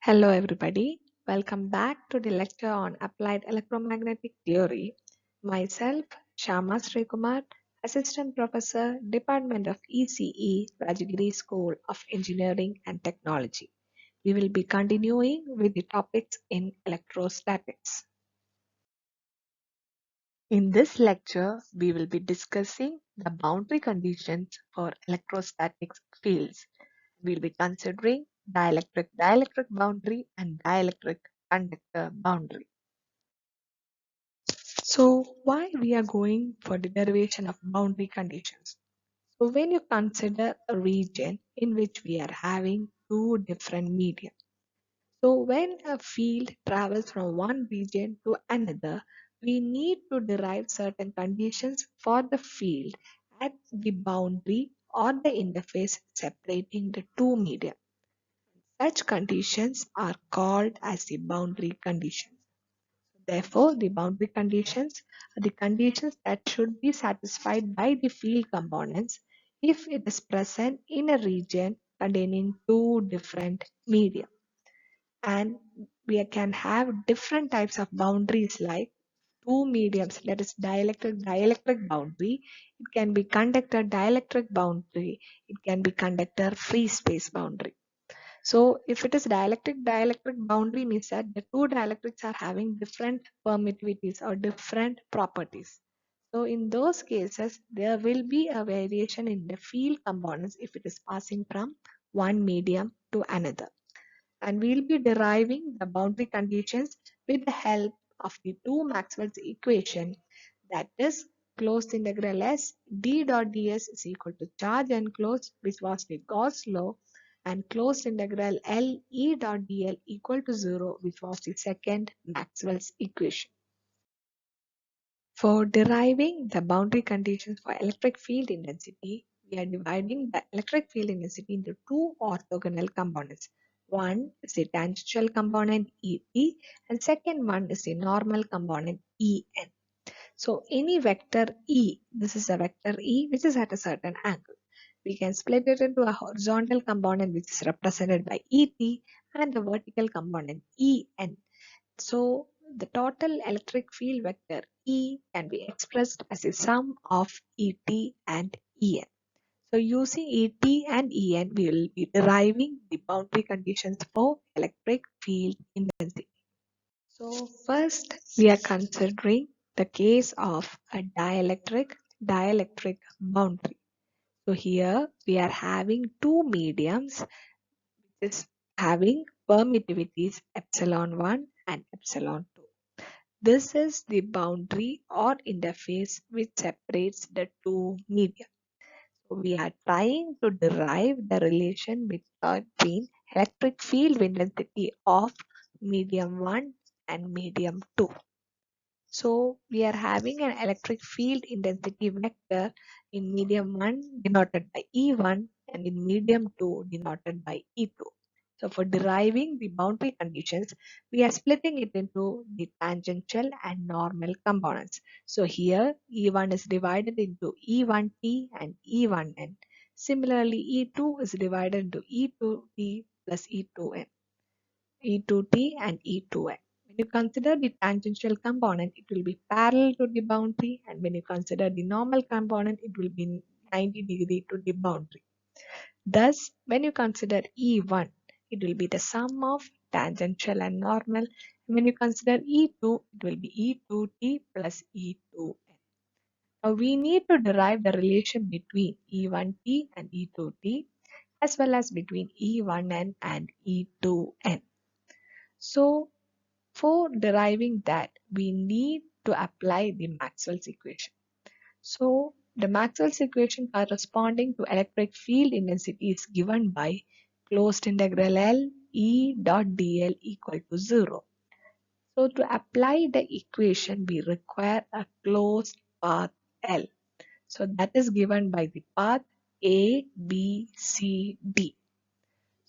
Hello everybody, welcome back to the lecture on Applied Electromagnetic Theory. Myself, Shyama Srikumar, Assistant Professor, Department of ECE, Rajagiri School of Engineering and Technology. We will be continuing with the topics in electrostatics. In this lecture, we will be discussing the boundary conditions for electrostatic fields. We'll be considering dielectric boundary and dielectric-conductor boundary. So why we are going for the derivation of boundary conditions? So when you consider a region in which we are having two different media. So when a field travels from one region to another, we need to derive certain conditions for the field at the boundary or the interface separating the two media. Such conditions are called as the boundary conditions. Therefore, the boundary conditions are the conditions that should be satisfied by the field components if it is present in a region containing two different media. And we can have different types of boundaries like two mediums, that is dielectric boundary. It can be conductor dielectric boundary. It can be conductor free space boundary. So if it is dielectric boundary means that the two dielectrics are having different permittivities or different properties. So in those cases, there will be a variation in the field components if it is passing from one medium to another. And we'll be deriving the boundary conditions with the help of the two Maxwell's equation, that is closed integral S d dot ds is equal to charge enclosed, which was the Gauss law, and closed integral L E dot dl equal to 0, which was the second Maxwell's equation. For deriving the boundary conditions for electric field intensity, we are dividing the electric field intensity into two orthogonal components. One is the tangential component ET and second one is the normal component EN. So any vector E, this is a vector E which is at a certain angle. We can split it into a horizontal component which is represented by ET and the vertical component EN. So the total electric field vector E can be expressed as a sum of ET and EN. So using ET and EN, we will be deriving the boundary conditions for electric field intensity. So first we are considering the case of a dielectric boundary. So here we are having two mediums which is having permittivities epsilon 1 and epsilon 2. This is the boundary or interface which separates the two media. So we are trying to derive the relation between electric field intensity of medium 1 and medium 2. So we are having an electric field intensity vector in medium 1 denoted by E1 and in medium 2 denoted by E2. So for deriving the boundary conditions, we are splitting it into the tangential and normal components. So here E1 is divided into E1t and E1n. Similarly, E2 is divided into E2t plus E2n. E2t and E2n. When you consider the tangential component, it will be parallel to the boundary, and when you consider the normal component, it will be 90 degree to the boundary. Thus, when you consider E1, it will be the sum of tangential and normal. When you consider E2, it will be E2t plus E2n. Now we need to derive the relation between E1t and E2t as well as between E1n and E2n. So for deriving that, we need to apply the Maxwell's equation. So the Maxwell's equation corresponding to electric field intensity is given by closed integral L E dot dl equal to 0. So to apply the equation, we require a closed path L. So that is given by the path A, B, C, D.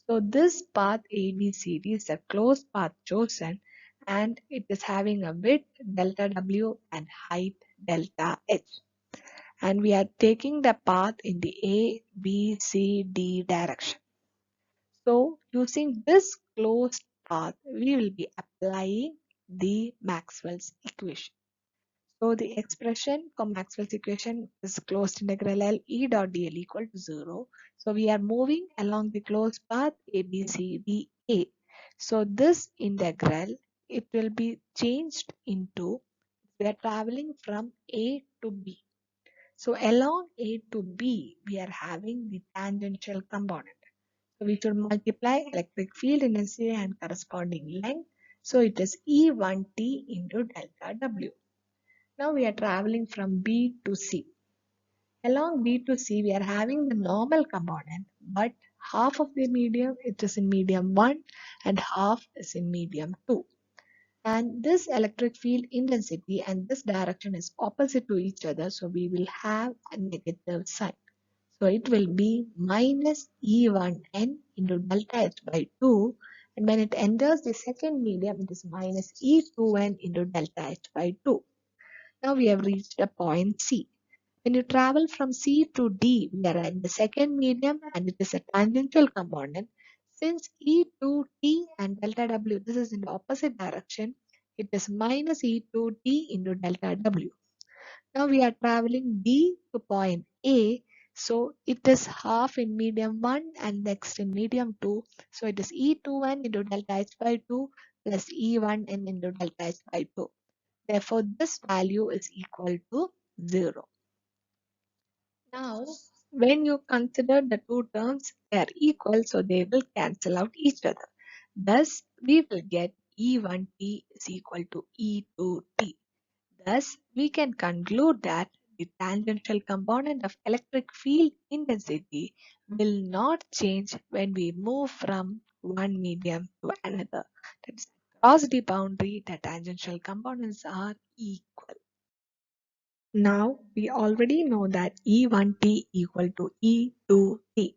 So this path ABCD is a closed path chosen and it is having a width delta W and height delta H. And we are taking the path in the A, B, C, D direction. So using this closed path, we will be applying the Maxwell's equation. So the expression for Maxwell's equation is closed integral L E dot dl equal to 0. So we are moving along the closed path A, B, C, D, A. So this integral, it will be changed into, we are traveling from A to B. So along A to B, we are having the tangential component. So we should multiply electric field intensity and corresponding length. So it is E1T into delta W. Now we are traveling from B to C. Along B to C, we are having the normal component, but half of the medium, it is in medium 1 and half is in medium 2. And this electric field intensity and this direction is opposite to each other, so we will have a negative sign. So it will be minus E1N into delta H by 2, and when it enters the second medium, it is minus E2N into delta H by 2. Now we have reached a point C. When you travel from C to D, we are at the second medium and it is a tangential component. Since E2T and delta W, this is in the opposite direction, it is minus E2T into delta W. Now we are traveling D to point A, so it is half in medium 1 and next in medium 2. So it is E21 into delta H by 2 plus E1N into delta H by 2. Therefore, this value is equal to 0. Now, when you consider the two terms, they are equal, so they will cancel out each other. Thus, we will get E1T is equal to E2T. Thus, we can conclude that the tangential component of electric field intensity will not change when we move from one medium to another. That is, across the boundary, the tangential components are equal. Now we already know that E1T equal to E2T.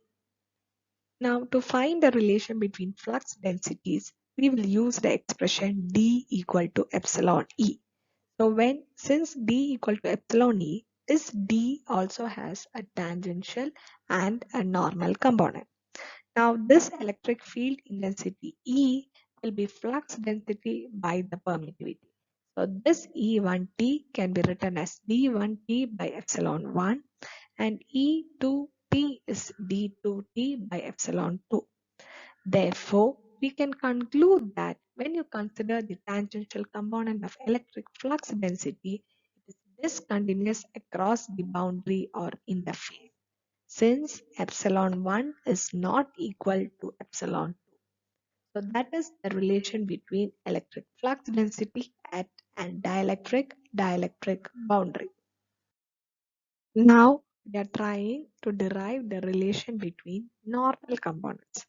Now to find the relation between flux densities, we will use the expression D equal to epsilon E. So since D equal to epsilon E, this D also has a tangential and a normal component. Now this electric field intensity E will be flux density by the permittivity. So this E1T can be written as D1T by epsilon 1 and E2T is D2T by epsilon 2. Therefore, we can conclude that when you consider the tangential component of electric flux density, it is discontinuous across the boundary or in the phase, since epsilon 1 is not equal to epsilon 2. So that is the relation between electric flux density at and dielectric boundary. Now we are trying to derive the relation between normal components.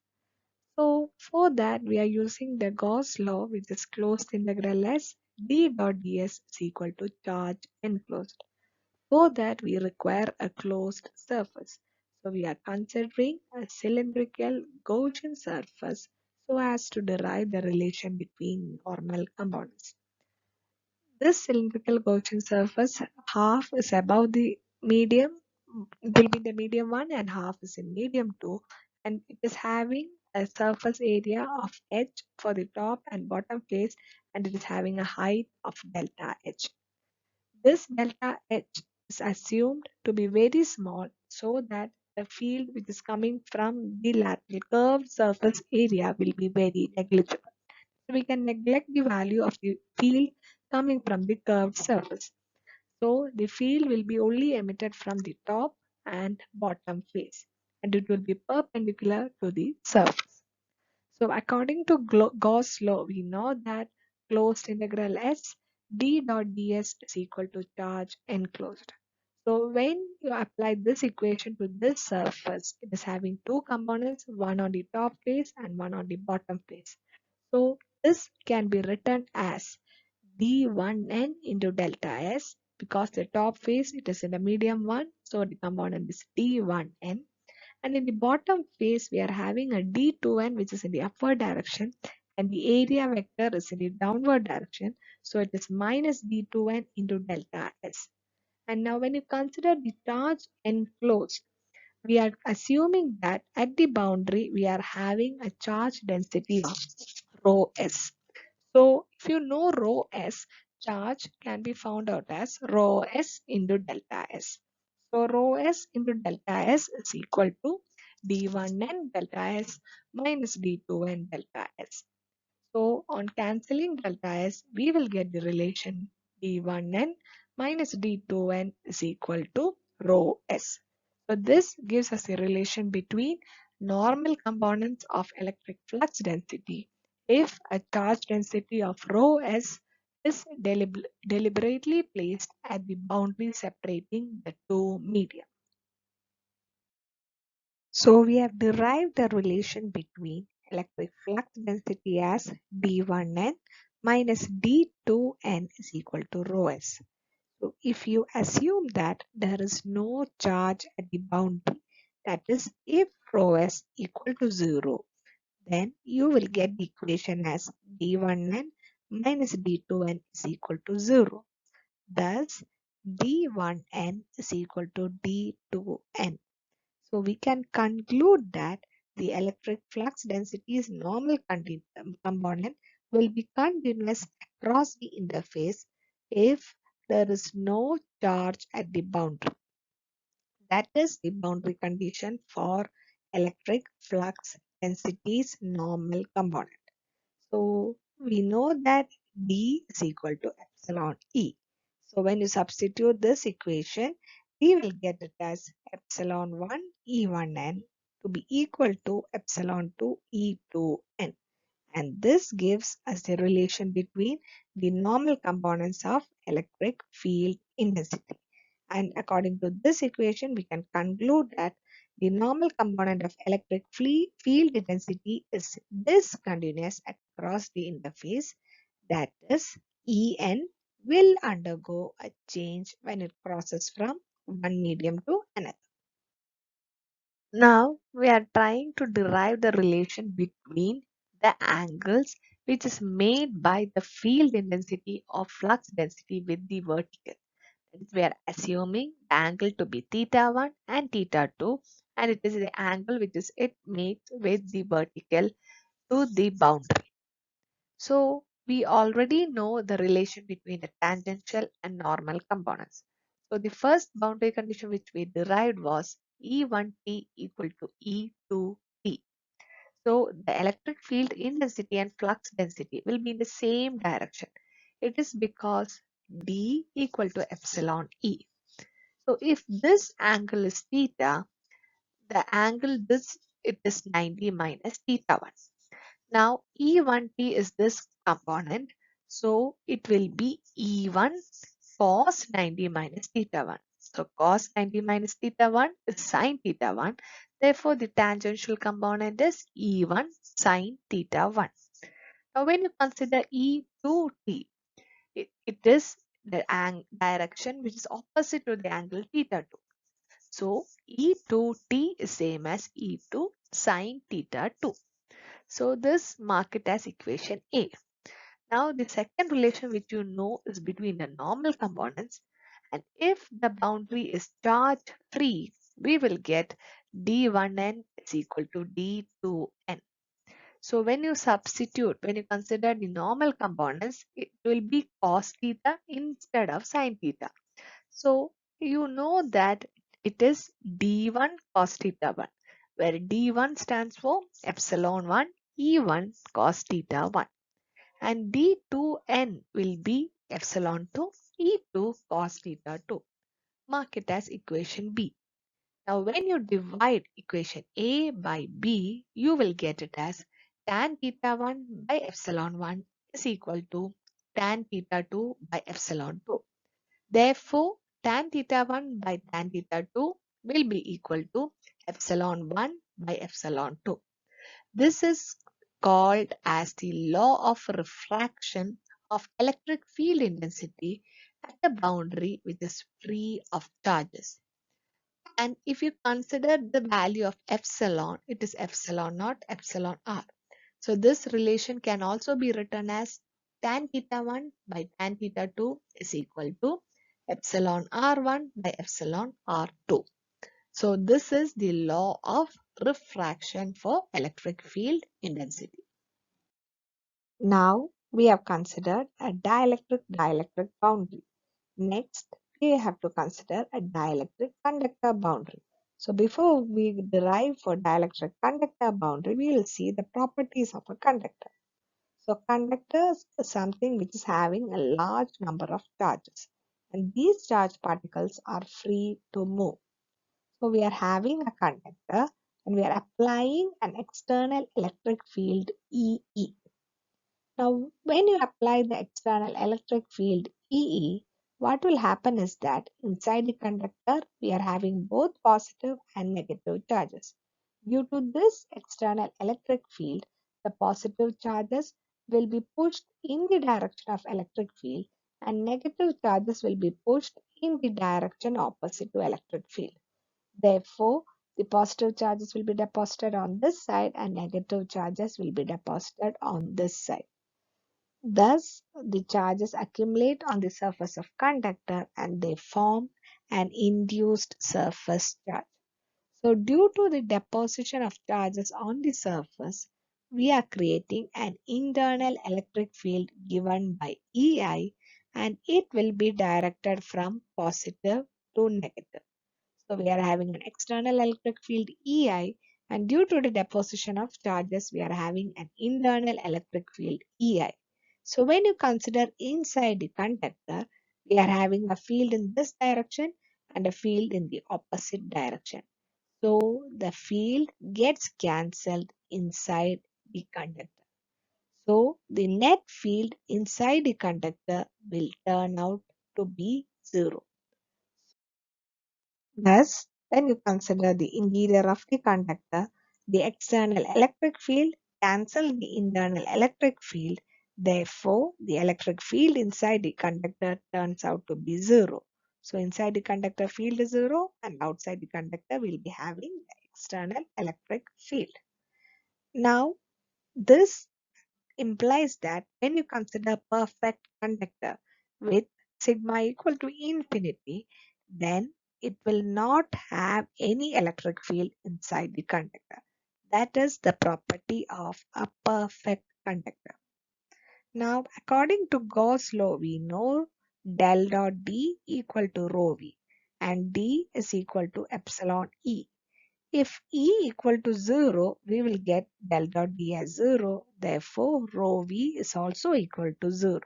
So for that we are using the Gauss law, which is closed integral S d dot ds is equal to charge enclosed. For that we require a closed surface. So we are considering a cylindrical Gaussian surface so as to derive the relation between normal components. This cylindrical Gaussian surface, half is above the medium, will be the medium 1 and half is in medium 2, and it is having a surface area of h for the top and bottom face, and it is having a height of delta h. This delta h is assumed to be very small so that the field which is coming from the lateral curved surface area will be very negligible. So we can neglect the value of the field coming from the curved surface. So the field will be only emitted from the top and bottom face, and it will be perpendicular to the surface. So according to Gauss law, we know that closed integral S d dot ds is equal to charge enclosed. So when you apply this equation to this surface, it is having two components, one on the top face and one on the bottom face. So this can be written as d1n into delta s, because the top face it is in the medium 1, so the component is d1n, and in the bottom face we are having a d2n which is in the upward direction and the area vector is in the downward direction, so it is minus d2n into delta s. And now when you consider the charge enclosed, we are assuming that at the boundary we are having a charge density of rho s. So if you know rho s, charge can be found out as rho s into delta s. So rho s into delta s is equal to d1n delta s minus d2n delta s. So on cancelling delta s, we will get the relation d1n minus d2n is equal to rho s. So this gives us a relation between normal components of electric flux density if a charge density of rho s is deliberately placed at the boundary separating the two media. So we have derived the relation between electric flux density as d1n minus d2n is equal to rho s. So if you assume that there is no charge at the boundary, that is if rho s equal to 0, then you will get the equation as d1n minus d2n is equal to 0. Thus d1n is equal to d2n. So we can conclude that the electric flux density's normal component will be continuous across the interface if there is no charge at the boundary. That is the boundary condition for electric flux density's normal component. So we know that D is equal to epsilon E. So when you substitute this equation, we will get it as epsilon 1 E1n to be equal to epsilon 2 E2n. And this gives us the relation between the normal components of electric field intensity. And according to this equation, we can conclude that the normal component of electric field intensity is discontinuous across the interface. That is, En will undergo a change when it crosses from one medium to another. Now we are trying to derive the relation between the angles which is made by the field intensity or flux density with the vertical. We are assuming the angle to be theta 1 and theta 2, and it is the angle which is it made with the vertical to the boundary. So we already know the relation between the tangential and normal components. So the first boundary condition which we derived was E1t equal to E2t. So the electric field intensity and flux density will be in the same direction. It is because D equal to epsilon E. So if this angle is theta, the angle this it is 90 minus theta 1. Now E1t is this component, so it will be E1 cos 90 minus theta 1. So cos 90 minus theta 1 is sin theta 1. Therefore, the tangential component is E1 sin theta 1. Now when you consider E2t, it is the direction which is opposite to the angle theta 2. So E2t is same as E2 sin theta 2. So this mark it as equation A. Now the second relation which you know is between the normal components, and if the boundary is charge free, we will get d1n is equal to d2n. So when you consider the normal components, it will be cos theta instead of sin theta. So you know that it is d1 cos theta 1, where d1 stands for epsilon 1 e1 cos theta 1, and d2n will be epsilon 2 e2 cos theta 2. Mark it as equation B. Now when you divide equation A by B, you will get it as tan theta 1 by epsilon 1 is equal to tan theta 2 by epsilon 2. Therefore, tan theta 1 by tan theta 2 will be equal to epsilon 1 by epsilon 2. This is called as the law of refraction of electric field intensity at the boundary which is free of charges. And if you consider the value of epsilon, it is epsilon naught, epsilon r. So this relation can also be written as tan theta 1 by tan theta 2 is equal to epsilon r1 by epsilon r2. So this is the law of refraction for electric field intensity. Now we have considered a dielectric boundary. Next, we have to consider a dielectric conductor boundary. So before we derive for dielectric conductor boundary, we will see the properties of a conductor. So conductors is something which is having a large number of charges, and these charge particles are free to move. So we are having a conductor and we are applying an external electric field EE. Now, when you apply the external electric field EE, what will happen is that inside the conductor, we are having both positive and negative charges. Due to this external electric field, the positive charges will be pushed in the direction of electric field and negative charges will be pushed in the direction opposite to electric field. Therefore, the positive charges will be deposited on this side and negative charges will be deposited on this side. Thus, the charges accumulate on the surface of conductor and they form an induced surface charge. So, due to the deposition of charges on the surface, we are creating an internal electric field given by EI and it will be directed from positive to negative. So we are having an external electric field EI and due to the deposition of charges, we are having an internal electric field EI. So when you consider inside the conductor, we are having a field in this direction and a field in the opposite direction. So the field gets cancelled inside the conductor. So the net field inside the conductor will turn out to be 0. Thus, when you consider the interior of the conductor, the external electric field cancels the internal electric field. Therefore, the electric field inside the conductor turns out to be 0. So, inside the conductor field is 0 and outside the conductor we will be having the external electric field. Now, this implies that when you consider perfect conductor with sigma equal to infinity, then it will not have any electric field inside the conductor. That is the property of a perfect conductor. Now, according to Gauss law, we know del dot D equal to rho V and D is equal to epsilon E. If E equal to 0, we will get del dot D as 0. Therefore, rho V is also equal to 0.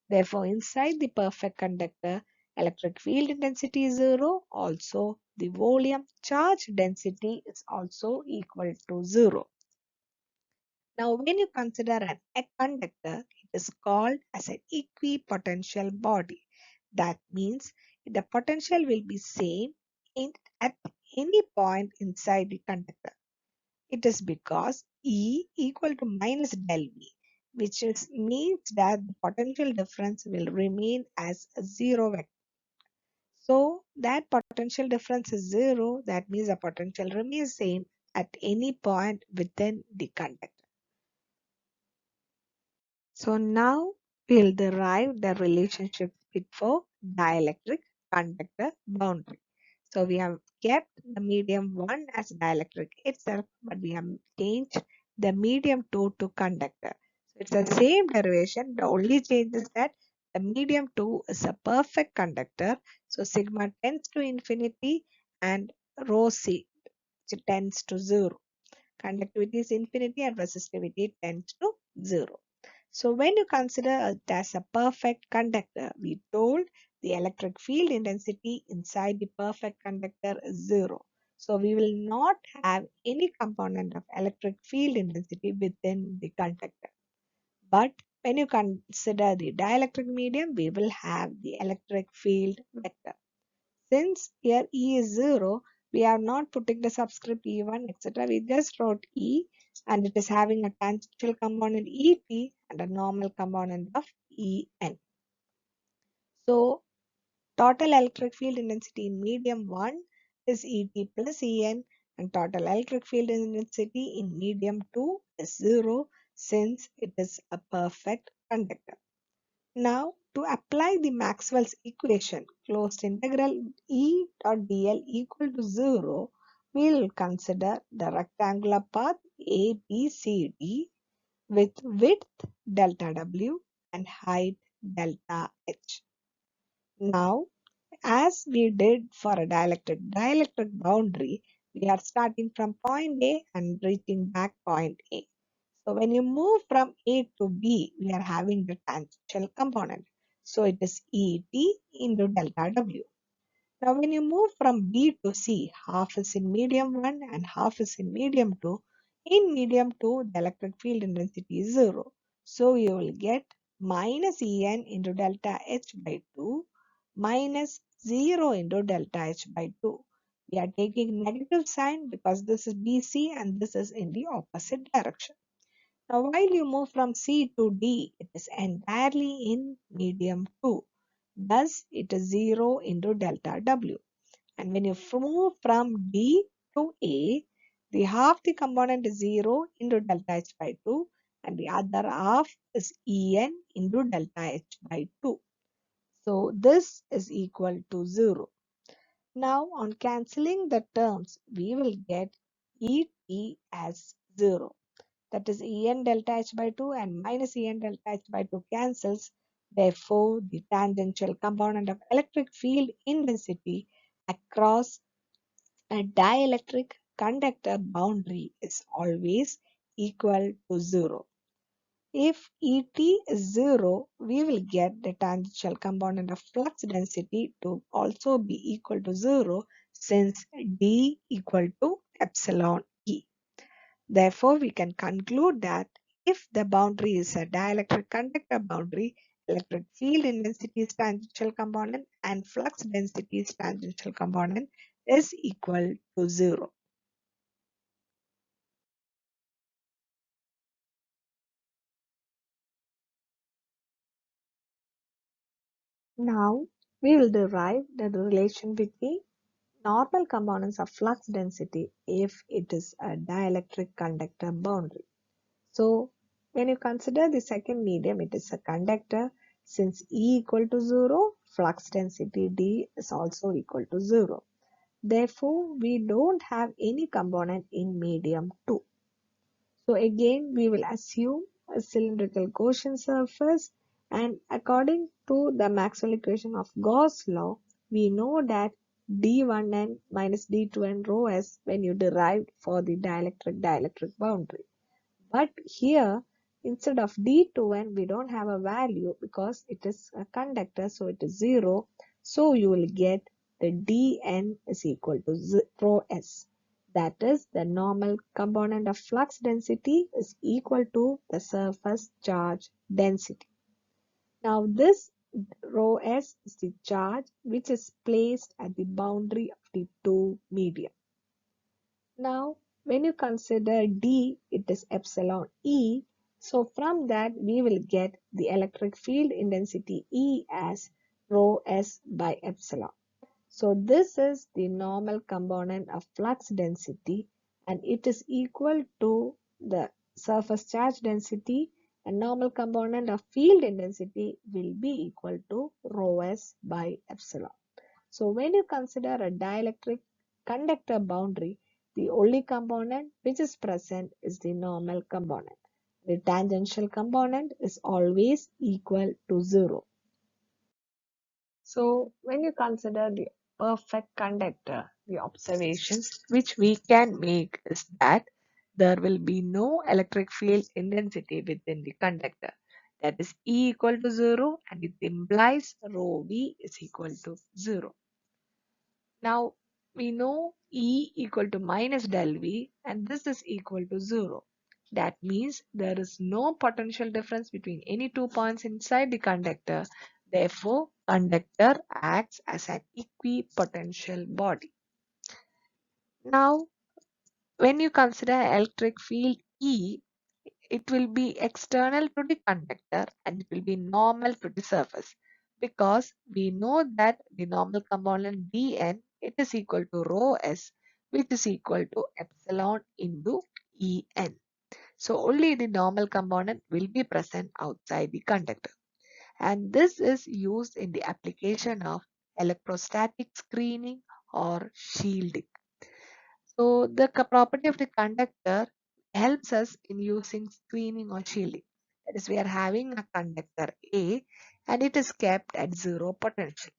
Therefore, inside the perfect conductor, electric field intensity is 0. Also, the volume charge density is also equal to 0. Now, when you consider a conductor, it is called as an equipotential body. That means the potential will be same at any point inside the conductor. It is because E equal to minus del V, which means that the potential difference will remain as a 0 vector. So that potential difference is 0. That means the potential remains same at any point within the conductor. So now we'll derive the relationship for dielectric conductor boundary. So we have kept the medium 1 as dielectric itself, but we have changed the medium 2 to conductor. So it's the same derivation. The only change is that the medium 2 is a perfect conductor. So sigma tends to infinity and rho c tends to 0. Conductivity is infinity and resistivity tends to 0. So when you consider it as a perfect conductor, we told the electric field intensity inside the perfect conductor is 0. So we will not have any component of electric field intensity within the conductor. But when you consider the dielectric medium, we will have the electric field vector. Since here E is 0, we are not putting the subscript E1, etc. We just wrote E and it is having a tangential component EP and a normal component of En. So, total electric field intensity in medium 1 is Et plus En and total electric field intensity in medium 2 is 0 since it is a perfect conductor. Now, to apply the Maxwell's equation, closed integral E dot dl equal to 0, we will consider the rectangular path ABCD with width delta W and height delta H. Now, as we did for a dielectric boundary, we are starting from point A and reaching back point A. So when you move from A to B, we are having the tangential component. So it is ET into delta W. Now when you move from B to C, half is in medium 1 and half is in medium 2. In medium 2, the electric field intensity is 0. So you will get minus En into delta H by 2 minus 0 into delta H by 2. We are taking negative sign because this is BC and this is in the opposite direction. Now while you move from C to D, it is entirely in medium 2. Thus, it is 0 into delta W. And when you move from D to A, the half the component is 0 into delta H by 2 and the other half is En into delta H by 2. So this is equal to 0. Now on cancelling the terms, we will get Et as 0. That is En delta H by 2 and minus En delta H by 2 cancels. Therefore, the tangential component of electric field intensity across a dielectric conductor boundary is always equal to 0. If Et is 0, we will get the tangential component of flux density to also be equal to 0 since D equal to epsilon E. Therefore, we can conclude that if the boundary is a dielectric conductor boundary, electric field intensity is tangential component and flux density is tangential component is equal to 0. Now, we will derive the relation between normal components of flux density if it is a dielectric conductor boundary. So, when you consider the second medium, it is a conductor. Since E equal to 0, flux density D is also equal to 0. Therefore, we don't have any component in medium 2. So again, we will assume a cylindrical Gaussian surface, and according to the Maxwell equation of Gauss law, we know that d1n minus d2n rho s when you derived for the dielectric boundary. But here, instead of d2n, we don't have a value because it is a conductor, so it is 0. So you will get the dn is equal to rho s. That is, the normal component of flux density is equal to the surface charge density. Now this rho s is the charge which is placed at the boundary of the two media. Now, when you consider D, it is epsilon E. So from that, we will get the electric field intensity E as rho S by epsilon. So this is the normal component of flux density and it is equal to the surface charge density, and normal component of field intensity will be equal to rho S by epsilon. So when you consider a dielectric conductor boundary, the only component which is present is the normal component. The tangential component is always equal to 0. So when you consider the perfect conductor, the observations which we can make is that there will be no electric field intensity within the conductor. That is E equal to 0 and it implies rho V is equal to 0. Now we know E equal to minus del V and this is equal to 0. That means there is no potential difference between any 2 points inside the conductor. Therefore, conductor acts as an equipotential body. Now, when you consider electric field E, it will be external to the conductor and it will be normal to the surface because we know that the normal component dn it is equal to rho s, which is equal to epsilon into en. So only the normal component will be present outside the conductor, and this is used in the application of electrostatic screening or shielding. So the property of the conductor helps us in using screening or shielding. That is, we are having a conductor A and it is kept at zero potential.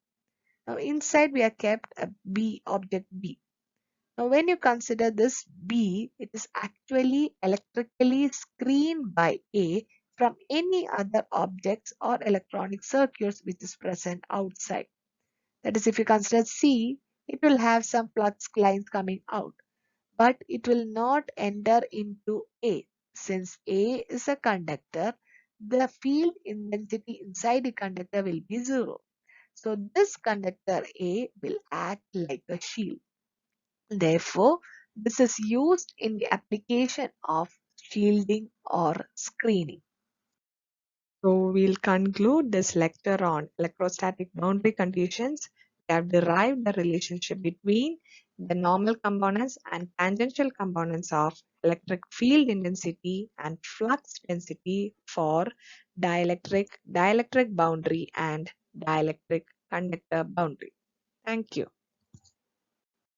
Now inside we are kept a B object B. Now when you consider this B, it is actually electrically screened by A from any other objects or electronic circuits which is present outside. That is, if you consider C, it will have some flux lines coming out, but it will not enter into A. Since A is a conductor, the field intensity inside the conductor will be zero. So this conductor A will act like a shield. Therefore, this is used in the application of shielding or screening. So we'll conclude this lecture on electrostatic boundary conditions. We have derived the relationship between the normal components and tangential components of electric field intensity and flux density for dielectric boundary and dielectric conductor boundary. Thank you.